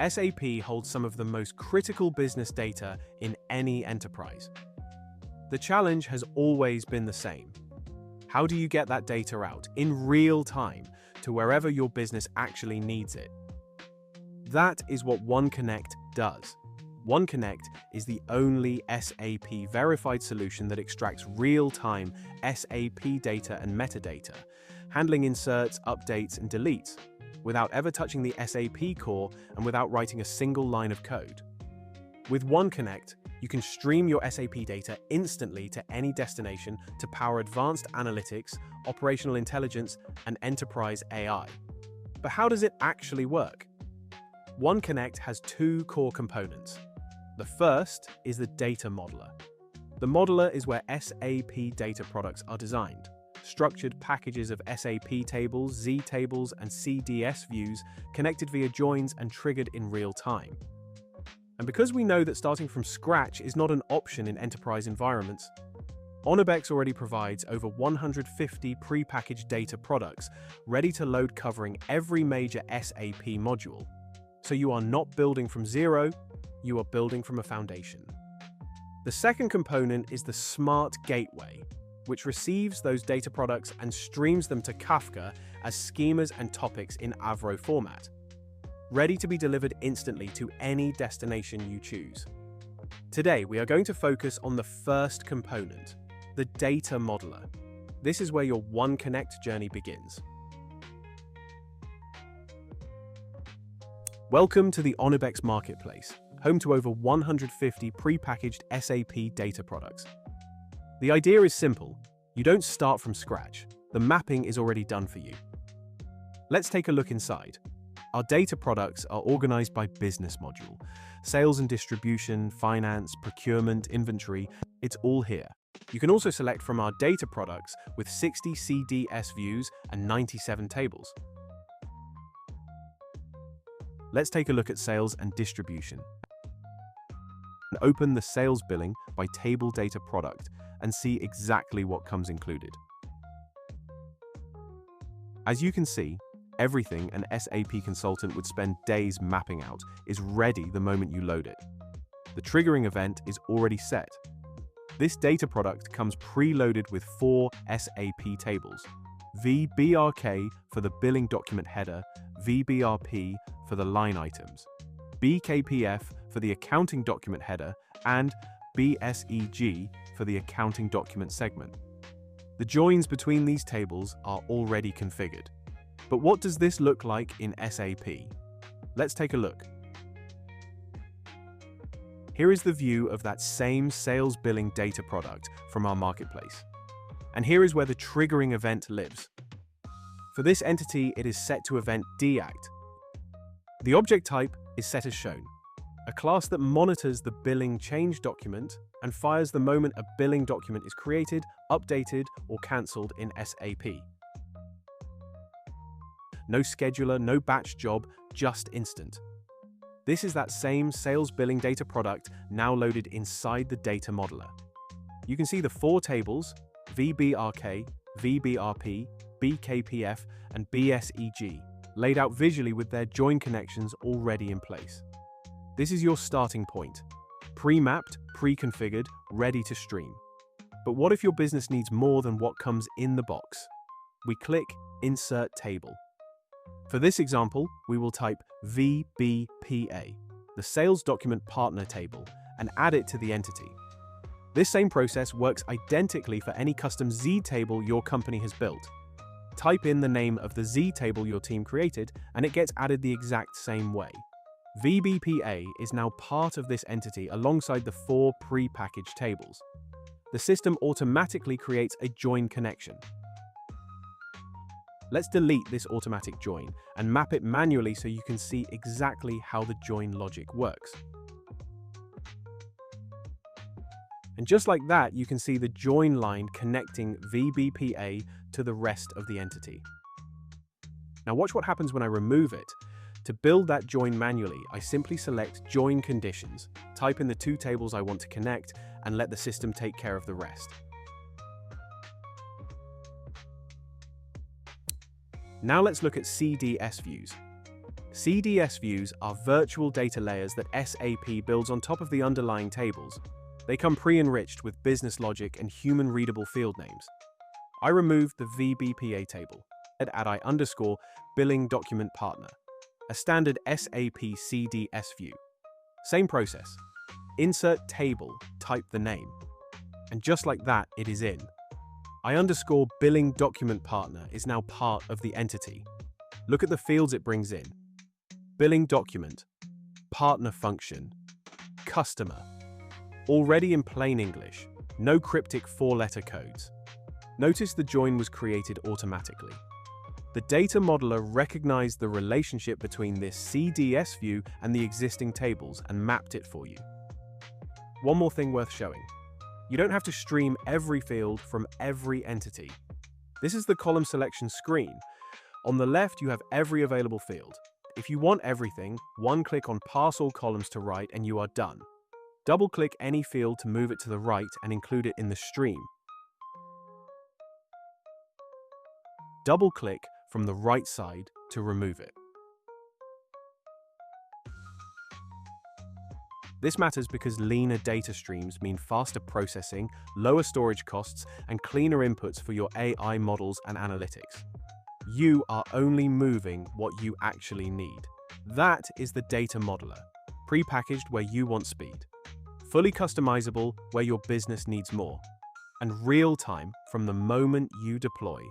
SAP holds some of the most critical business data in any enterprise. The challenge has always been the same. How do you get that data out in real time to wherever your business actually needs it? That is what OneConnect does. OneConnect is the only SAP verified solution that extracts real-time SAP data and metadata, handling inserts, updates, and deletes, without ever touching the SAP core and without writing a single line of code. With OneConnect, you can stream your SAP data instantly to any destination to power advanced analytics, operational intelligence, and enterprise AI. But how does it actually work? OneConnect has two core components. The first is the data modeler. The modeler is where SAP data products are designed. Structured packages of SAP tables, Z tables, and CDS views connected via joins and triggered in real time. And because we know that starting from scratch is not an option in enterprise environments, Onibex already provides over 150 pre-packaged data products ready to load covering every major SAP module. So you are not building from zero, you are building from a foundation. The second component is the Smart Gateway, which receives those data products and streams them to Kafka as schemas and topics in Avro format, ready to be delivered instantly to any destination you choose. Today, we are going to focus on the first component, the data modeler. This is where your OneConnect journey begins. Welcome to the Onibex Marketplace, home to over 150 pre-packaged SAP data products. The idea is simple. You don't start from scratch. The mapping is already done for you. Let's take a look inside. Our data products are organized by business module. Sales and distribution, finance, procurement, inventory, it's all here. You can also select from our data products with 60 CDS views and 97 tables. Let's take a look at sales and distribution. And open the sales billing by table data product and see exactly what comes included. As you can see, everything an SAP consultant would spend days mapping out is ready the moment you load it. The triggering event is already set. This data product comes preloaded with 4 SAP tables: VBRK for the billing document header, VBRP for the line items, BKPF for the accounting document header, and BSEG for the accounting document segment. The joins between these tables are already configured. But what does this look like in SAP? Let's take a look. Here is the view of that same sales billing data product from our marketplace. And here is where the triggering event lives. For this entity, it is set to event DACT. The object type is set as shown, a class that monitors the billing change document and fires the moment a billing document is created, updated, or cancelled in SAP. No scheduler, no batch job, just instant. This is that same sales billing data product now loaded inside the data modeler. You can see the 4 tables, VBRK, VBRP, BKPF, and BSEG, laid out visually with their join connections already in place. This is your starting point. Pre-mapped, pre-configured, ready to stream. But what if your business needs more than what comes in the box? We click Insert Table. For this example, we will type VBPA, the Sales Document Partner Table, and add it to the entity. This same process works identically for any custom Z table your company has built. Type in the name of the Z table your team created, and it gets added the exact same way. VBPA is now part of this entity alongside the 4 pre-packaged tables. The system automatically creates a join connection. Let's delete this automatic join and map it manually so you can see exactly how the join logic works. And just like that, you can see the join line connecting VBPA to the rest of the entity. Now watch what happens when I remove it. To build that join manually, I simply select Join Conditions, type in the 2 tables I want to connect, and let the system take care of the rest. Now let's look at CDS views. CDS views are virtual data layers that SAP builds on top of the underlying tables. They come pre-enriched with business logic and human-readable field names. I removed the VBPA table and add I_ billing document partner, a standard SAP CDS view. Same process. Insert table, type the name. And just like that, it is in. I_ billing document partner is now part of the entity. Look at the fields it brings in. Billing document, partner function, customer. Already in plain English, no cryptic 4-letter codes. Notice the join was created automatically. The data modeler recognized the relationship between this CDS view and the existing tables and mapped it for you. One more thing worth showing. You don't have to stream every field from every entity. This is the column selection screen. On the left, you have every available field. If you want everything, one click on Pass All Columns to Right and you are done. Double-click any field to move it to the right and include it in the stream. Double-click from the right side to remove it. This matters because leaner data streams mean faster processing, lower storage costs, and cleaner inputs for your AI models and analytics. You are only moving what you actually need. That is the data modeler, pre-packaged where you want speed, fully customizable where your business needs more, and real-time from the moment you deploy.